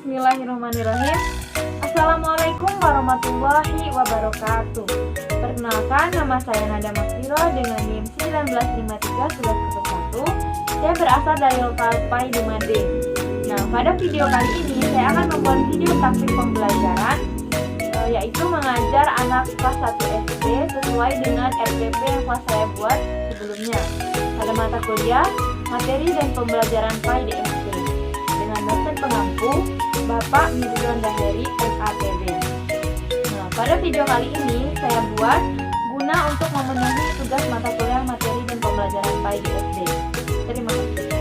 Bismillahirrahmanirrahim. Assalamualaikum warahmatullahi wabarakatuh. Perkenalkan, nama saya Nada Makfiro dengan NIM 19531101. Saya berasal dari lokal Pai di Made. Nah, pada video kali ini saya akan membuat video taktik pembelajaran yaitu mengajar anak kelas 1 SD sesuai dengan RPP yang telah saya buat sebelumnya pada mata kuliah, materi dan pembelajaran Pai di SD dengan dosen pengampu Bapak Mirdon Daheri MAPB. Nah, pada video kali ini saya buat guna untuk memenuhi tugas mata kuliah, materi dan pembelajaran Pai di SD. Terima kasih.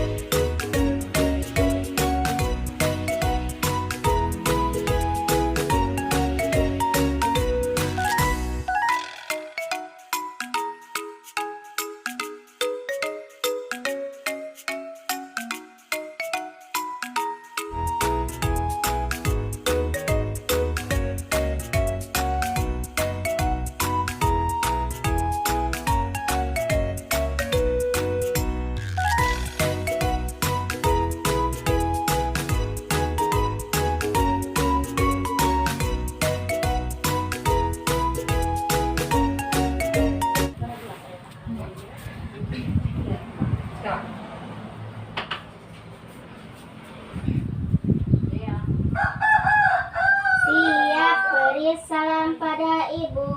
Siap beri salam pada ibu.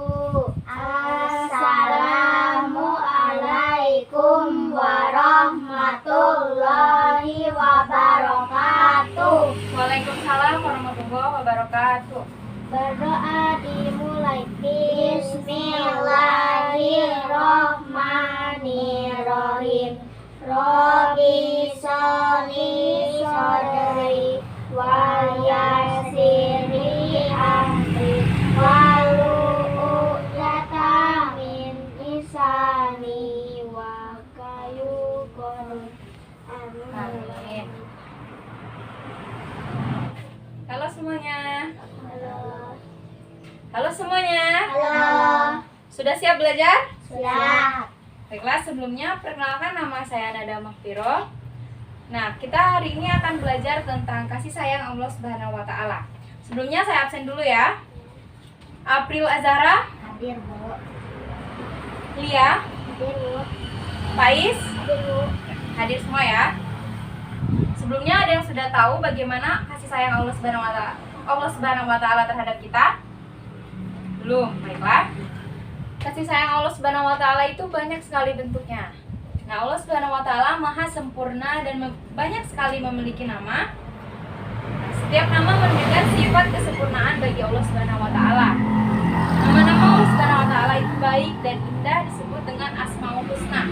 Assalamualaikum warahmatullahi wabarakatuh. Waalaikumsalam warahmatullahi wabarakatuh. Berdoa dimulai. Bismillahirrahmanirrahim. Robbi sholli shodri wa yassirli amri wahlul 'uqdatam min lisani wa qayyuqul. Amin. Halo semuanya. Halo semuanya. Halo. Sudah siap belajar? Siap. Baiklah, sebelumnya perkenalkan, nama saya Nada Makfiro. Nah, kita hari ini akan belajar tentang kasih sayang Allah Subhanahu wa taala. Sebelumnya saya absen dulu ya. April Azhara, Hadir, Bu. Lia, Hadir, Bu. Faiz, Hadir, Bu. hadir semua ya. Sebelumnya ada yang sudah tahu bagaimana kasih sayang Allah Subhanahu wa taala terhadap kita? Belum, baiklah. Kasih sayang Allah Subhanahu wa taala itu banyak sekali bentuknya. Nah, Allah Subhanahu wa taala maha sempurna dan banyak sekali memiliki nama. Nah, setiap nama menunjukkan sifat kesempurnaan bagi Allah Subhanahu wa taala. Nama-nama Allah Subhanahu wa taala itu baik dan indah disebut dengan Asmaul Husna.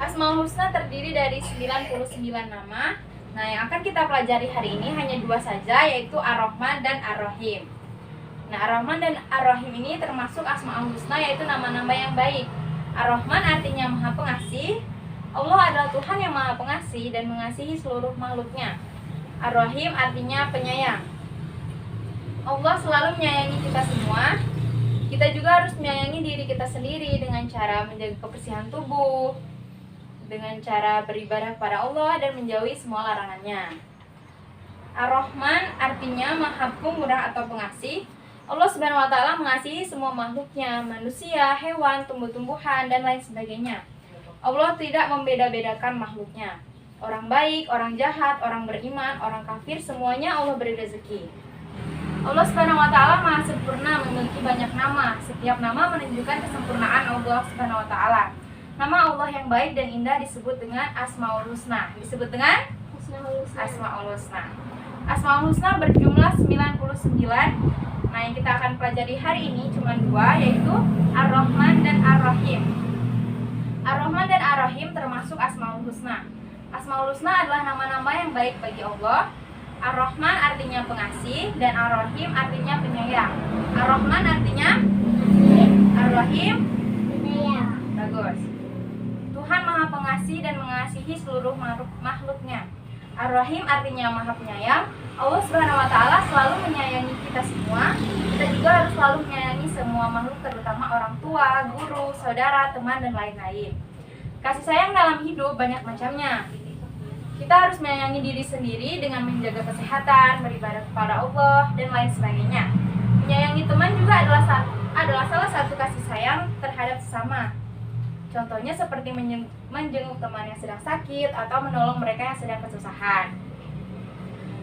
Asmaul Husna terdiri dari 99 nama. Nah, yang akan kita pelajari hari ini hanya 2 saja, yaitu Ar-Rahman dan Ar-Rahim. Nah, Ar-Rahman dan Ar-Rahim ini termasuk Asmaul Husna, yaitu nama-nama yang baik. Ar-Rahman artinya Maha Pengasih. Allah adalah Tuhan yang Maha Pengasih dan mengasihi seluruh makhluknya. Ar-Rahim artinya penyayang. Allah selalu menyayangi kita semua. Kita juga harus menyayangi diri kita sendiri dengan cara menjaga kebersihan tubuh, dengan cara beribadah kepada Allah dan menjauhi semua larangannya. Ar-Rahman artinya Maha Pemurah atau Pengasih. Allah Subhanahu wa taala mengasihi semua makhluknya, manusia, hewan, tumbuh-tumbuhan, dan lain sebagainya. Allah tidak membeda-bedakan makhluknya. Orang baik, orang jahat, orang beriman, orang kafir, semuanya Allah beri rezeki. Allah Subhanahu wa taala Maha sempurna, memiliki banyak nama. Setiap nama menunjukkan kesempurnaan Allah Subhanahu wa taala. Nama Allah yang baik dan indah disebut dengan Asmaul Husna. Disebut dengan Asmaul Husna. Asmaul Husna berjumlah 99. Nah, yang kita akan pelajari hari ini cuma 2, yaitu Ar-Rahman dan Ar-Rahim. Ar-Rahman dan Ar-Rahim termasuk Asmaul Husna. Asmaul Husna adalah nama-nama yang baik bagi Allah. Ar-Rahman artinya pengasih dan Ar-Rahim artinya penyayang. Ar-Rahman artinya Ar-Rahim Penyayang. bagus. Tuhan Maha Pengasih dan mengasihi seluruh makhluknya. Ar-Rahim artinya Maha Penyayang. Allah Subhanahu wa taala selalu menyayangi kita semua. Kita juga harus selalu menyayangi semua makhluk, terutama orang tua, guru, saudara, teman, dan lain-lain. Kasih sayang dalam hidup banyak macamnya. Kita harus menyayangi diri sendiri dengan menjaga kesehatan, beribadah kepada Allah, dan lain sebagainya. Menyayangi teman juga adalah salah satu kasih sayang terhadap sesama. Contohnya seperti menjenguk teman yang sedang sakit atau menolong mereka yang sedang kesusahan.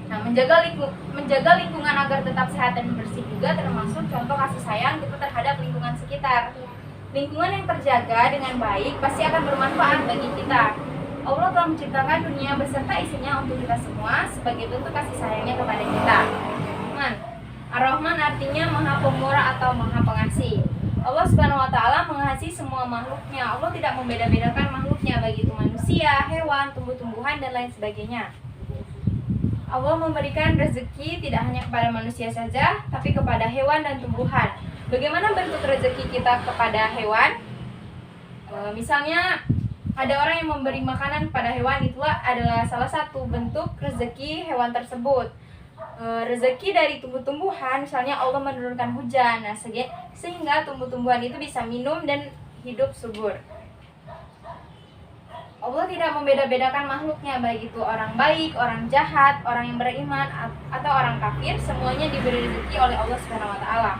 Nah, menjaga lingkungan agar tetap sehat dan bersih juga termasuk contoh kasih sayang kita terhadap lingkungan sekitar. Lingkungan yang terjaga dengan baik pasti akan bermanfaat bagi kita. Allah telah menciptakan dunia beserta isinya untuk kita semua sebagai bentuk kasih sayangnya kepada kita. Ar-Rahman artinya Maha Pemurah atau Maha Pengasih. Allah Subhanahu wa taala mengasihi semua makhluknya. Allah tidak membeda-bedakan makhluknya baik itu manusia, hewan, tumbuh-tumbuhan dan lain sebagainya. Allah memberikan rezeki tidak hanya kepada manusia saja, tapi kepada hewan dan tumbuhan. Bagaimana bentuk rezeki kita kepada hewan? Misalnya ada orang yang memberi makanan kepada hewan, itulah adalah salah satu bentuk rezeki hewan tersebut. Rezeki dari tumbuh-tumbuhan, misalnya Allah menurunkan hujan, sehingga tumbuh-tumbuhan itu bisa minum dan hidup subur. Allah tidak membeda-bedakan makhluknya, baik itu orang baik, orang jahat, orang yang beriman, atau orang kafir, semuanya diberi rezeki oleh Allah Subhanahu wa taala.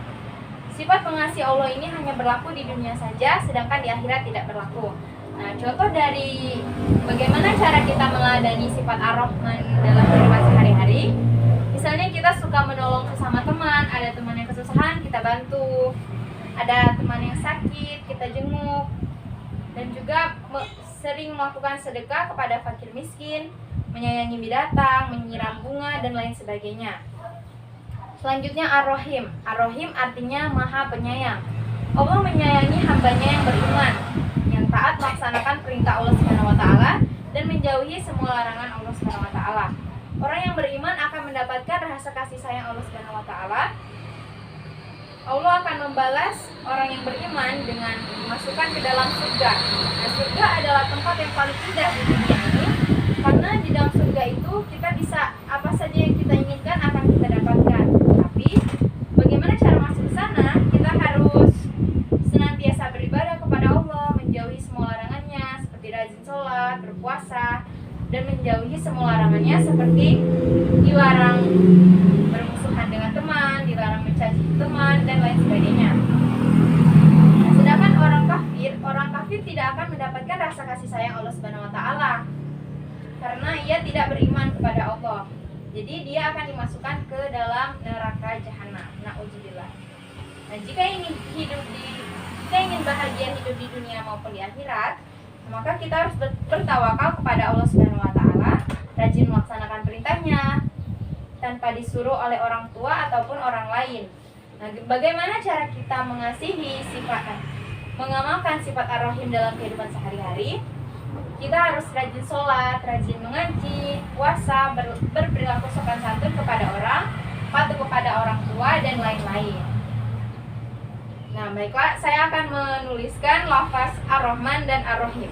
Sifat pengasih Allah ini hanya berlaku di dunia saja, sedangkan di akhirat tidak berlaku. Nah, contoh dari bagaimana cara kita meladani sifat Ar-Rahman dalam kehidupan sehari-hari. Misalnya kita suka menolong sesama teman, ada teman yang kesusahan, kita bantu. Ada teman yang sakit, kita jenguk. Dan juga sering melakukan sedekah kepada fakir miskin, menyayangi binatang, menyiram bunga, dan lain sebagainya. Selanjutnya Ar-Rahim. Ar-Rahim artinya Maha Penyayang. Allah menyayangi hambanya yang beriman, yang taat melaksanakan perintah Allah Subhanahu wa taala dan menjauhi semua larangan Allah Subhanahu wa taala. Orang yang beriman akan mendapatkan rasa kasih sayang Allah Subhanahu wa taala. Allah akan membalas orang yang beriman dengan dimasukkan ke dalam surga. Nah, surga adalah tempat yang paling indah di dunia ini, karena di dalam surga itu kita bisa apa saja yang kita inginkan akan kita dapatkan. Tapi bagaimana cara masuk ke sana? Kita harus senantiasa beribadah kepada Allah, menjauhi semua larangannya seperti rajin sholat, berpuasa, dan menjauhi semua larangannya seperti dilarang bermusuhan dengan teman, dilarang mencaci teman, dan lain sebagainya. Nah, sedangkan orang kafir tidak akan mendapatkan rasa kasih sayang Allah Subhanahu wa taala karena ia tidak beriman kepada Allah. Jadi dia akan dimasukkan ke dalam neraka jahanam. Nauzubillah. Nah, jika ingin bahagia hidup di dunia maupun di akhirat, maka kita harus bertawakal kepada Allah Subhanahu wa taala, rajin melaksanakan perintahnya tanpa disuruh oleh orang tua ataupun orang lain. Nah, bagaimana cara kita mengamalkan sifat Ar-Rahim dalam kehidupan sehari-hari? Kita harus rajin sholat, rajin mengaji, puasa, berperilaku sopan santun kepada orang, patuh kepada orang tua, dan lain-lain. Nah, baiklah, saya akan menuliskan lafaz Ar-Rahman dan Ar-Rahim.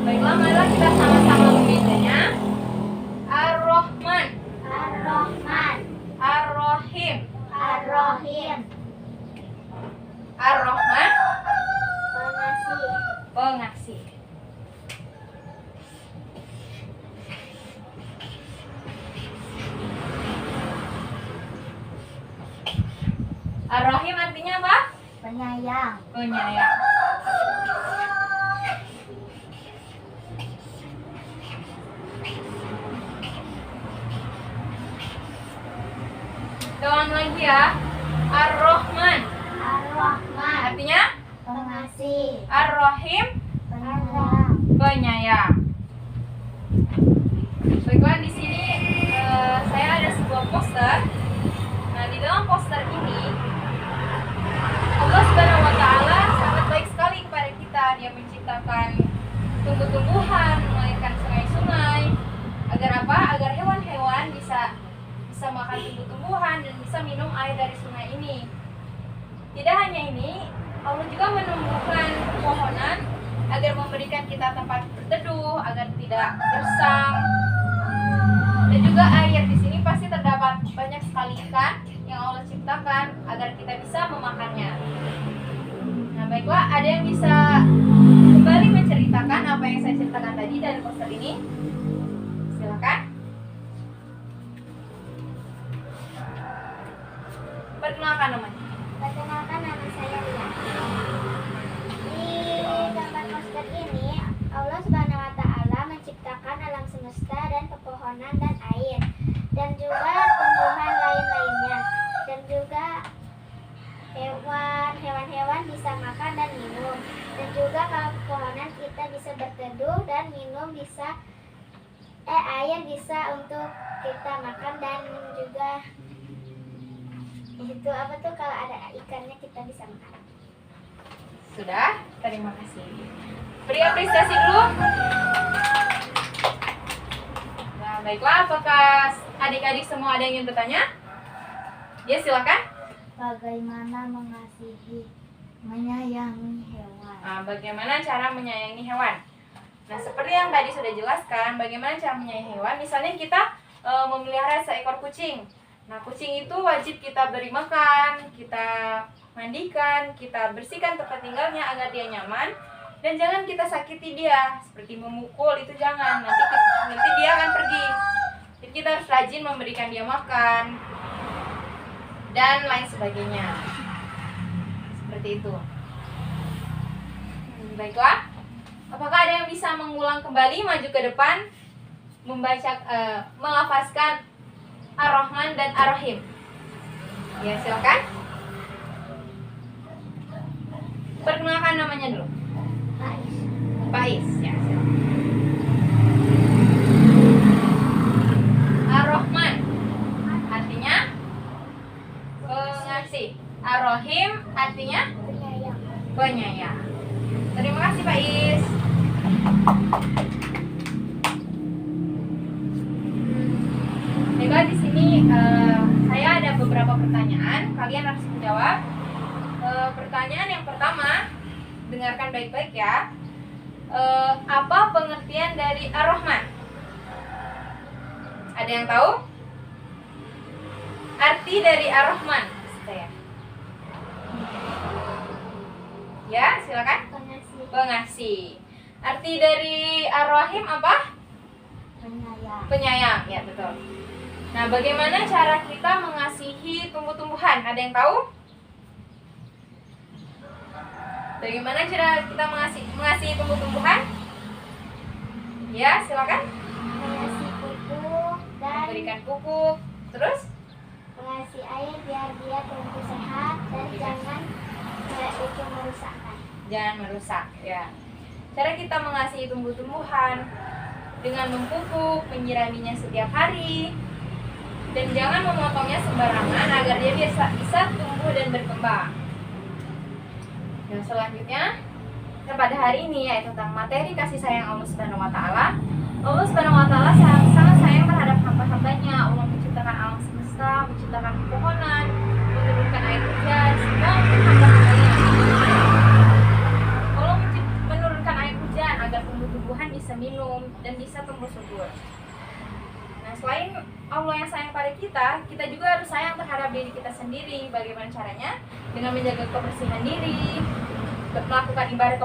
Baiklah, marilah kita sama-sama membacanya. Ar-Rahman, Ar-Rahman, Ar-Rahim, Ar-Rahim, Ar-Rahman, pengasih, pengasih. Ar-Rahim artinya apa? penyayang, Penyayang. Ulang lagi ya. Ar-Rahman Ar-Rahman, artinya pengasih, Ar-Rahim, penyayang, penyayang. Baiklah, di sini saya ada sebuah poster. Nah, di dalam poster ini tumbuh-tumbuhan, melahirkan sungai-sungai. Agar apa? Agar hewan-hewan bisa makan tumbuh-tumbuhan dan bisa minum air dari sungai ini. Tidak hanya ini, Allah juga menumbuhkan pepohonan agar memberikan kita tempat berteduh, agar tidak gersang. Dan juga air di sini pasti terdapat banyak sekali ikan yang Allah ciptakan agar kita bisa memakannya. Nah, baiklah, ada yang bisa kembali menceritakan apa yang saya ceritakan tadi dari poster ini? Silakan. Perkenalkan namanya. Perkenalkan, nama saya Lia. Di gambar poster ini, Allah Subhanahu wa Ta'ala menciptakan alam semesta dan pepohonan dan air, dan juga tumbuhan lain-lainnya, dan juga hewan-hewan bisa makan dan minum, dan juga kalau pepohonan kita bisa berteduh dan minum bisa air bisa untuk kita makan, dan juga itu apa tuh kalau ada ikannya kita bisa makan. Sudah? Terima kasih. Beri apresiasi dulu. Nah, baiklah, apakah adik-adik semua ada yang ingin bertanya? Ya, silakan. Bagaimana mengasihi, menyayangi hewan? Nah, bagaimana cara menyayangi hewan? Nah, seperti yang tadi sudah jelaskan, bagaimana cara menyayangi hewan. Misalnya kita memelihara seekor kucing. Nah, kucing itu wajib kita beri makan, kita mandikan, kita bersihkan tempat tinggalnya agar dia nyaman. Dan jangan kita sakiti dia, seperti memukul itu jangan. Nanti dia akan pergi. Jadi kita harus rajin memberikan dia makan dan lain sebagainya. Seperti itu. Baiklah. Apakah ada yang bisa mengulang kembali, maju ke depan, membaca, melafazkan Ar-Rahman dan Ar-Rahim? Ya, silakan. Perkenalkan namanya dulu. Faiz. Ya, silakan. Ar-Rahman artinya pengasih. Ar-Rahim artinya Penyayang. penyayang. Terima kasih, Faiz. Baiklah, di sini saya ada beberapa pertanyaan. Kalian harus menjawab. Pertanyaan yang pertama, dengarkan baik-baik ya. Apa pengertian dari Ar-Rahman? Ada yang tahu? Arti dari Ar-Rahman? Ya, silakan. Pengasih, Pengasih. Arti dari Ar-Rahim apa? penyayang. Penyayang, ya betul. Nah, bagaimana cara kita mengasihi tumbuh-tumbuhan? Ada yang tahu? Bagaimana cara kita mengasihi tumbuh-tumbuhan? Ya, silakan. Mengasih pupuk dan Berikan pupuk. Terus? mengasih air biar dia tumbuh sehat dan jangan itu merusakkan. Jangan merusak, ya. Cara kita mengasihi tumbuh-tumbuhan dengan memupuk, menyiraminya setiap hari, dan jangan memotongnya sembarangan agar dia bisa tumbuh dan berkembang. Dan selanjutnya, pada hari ini yaitu tentang materi kasih sayang Allah Subhanahu wa Ta'ala. Allah Subhanahu wa Ta'ala sangat sayang terhadap hamba-hambanya. Allah menciptakan alam semesta, menciptakan pepohonan, menurunkan air hujan, semua untuk hamba-hambanya. Allah menurunkan air hujan agar tumbuh-tumbuhan bisa minum dan bisa tumbuh subur. Nah, selain Allah yang sayang pada kita, kita juga harus sayang terhadap diri kita sendiri. Bagaimana caranya? Dengan menjaga kebersihan diri, melakukan ibadah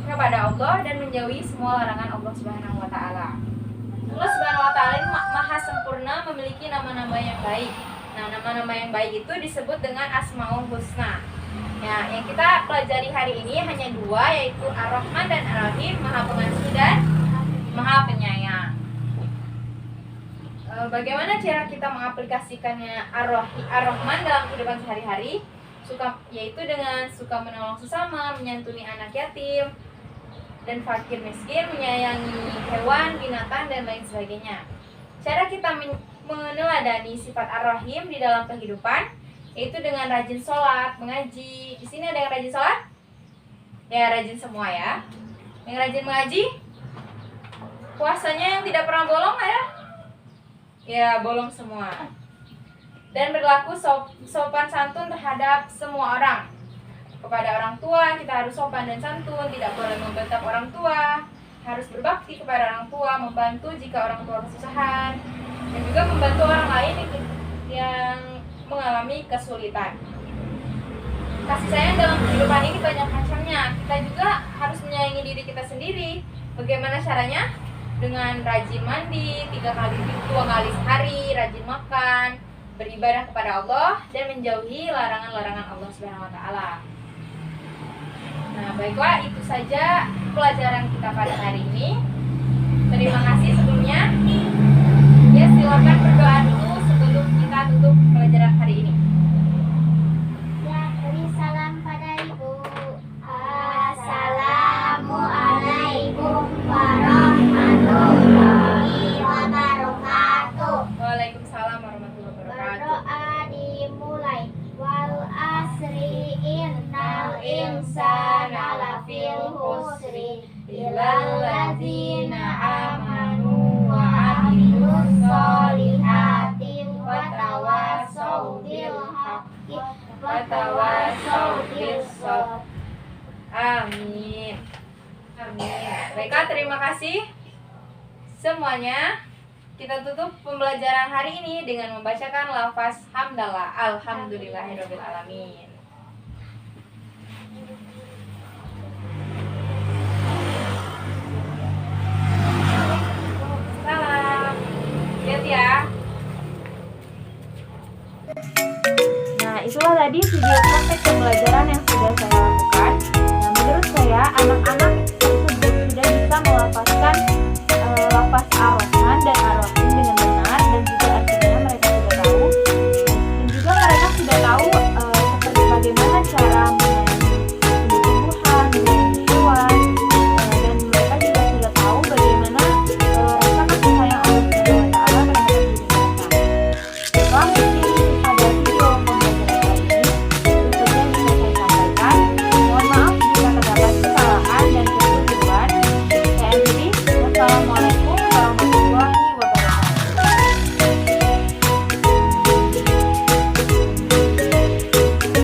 kepada Allah, dan menjauhi semua larangan Allah Subhanahu wa Ta'ala. Allah Subhanahu wa Ta'ala maha sempurna, memiliki nama-nama yang baik. Nah, nama-nama yang baik itu disebut dengan Asmaul Husna. Ya, yang kita pelajari hari ini hanya dua, yaitu Ar-Rahman dan Ar-Rahim, Maha Pengasih dan Maha Penyayang. Bagaimana cara kita mengaplikasikannya Ar-Rahman dalam kehidupan sehari-hari? Yaitu dengan suka menolong sesama, menyantuni anak yatim dan fakir miskin, menyayangi hewan, binatang, dan lain sebagainya. Cara kita meneladani sifat Ar-Rahim di dalam kehidupan yaitu dengan rajin sholat, mengaji. Di sini ada yang rajin sholat? Ya, rajin semua ya. Yang rajin mengaji? Puasanya yang tidak pernah bolong ya? Ya, bolong semua. Dan berlaku sopan santun terhadap semua orang. Kepada orang tua kita harus sopan dan santun, tidak boleh membentak orang tua, harus berbakti kepada orang tua, membantu jika orang tua kesusahan, dan juga membantu orang lain yang mengalami kesulitan. Kasih sayang dalam kehidupan ini banyak macamnya. Kita juga harus menyayangi diri kita sendiri. Bagaimana caranya? Dengan rajin mandi 2 kali sehari, rajin makan, beribadah kepada Allah, dan menjauhi larangan-larangan Allah Subhanahu wa taala. Nah, baiklah, itu saja pelajaran kita pada hari ini. Terima kasih sebelumnya. Ya, silakan berdoa dulu sebelum kita tutup pelajaran hari ini. Ya, beri salam pada ibu. Assalamualaikum warahmatullahi wabarakatuh. Waalaikumsalam warahmatullahi wabarakatuh. Berdoa dimulai. Wal asri innal insana lafil khusri illal ladzina amanu wa amilus solihati wa tawassaw bil haqqi wa tawassaw bis sabr. Amin. Amin. Baiklah, terima kasih semuanya. Kita tutup pembelajaran hari ini dengan membacakan lafaz hamdalah. Alhamdulillahirabbil alamin. Salam. Lihat ya. Nah, itulah tadi video praktek pembelajaran yang sudah saya lakukan. Nah, menurut saya anak-anak itu sudah bisa melafazkan lafaz ar-Rahman dan ar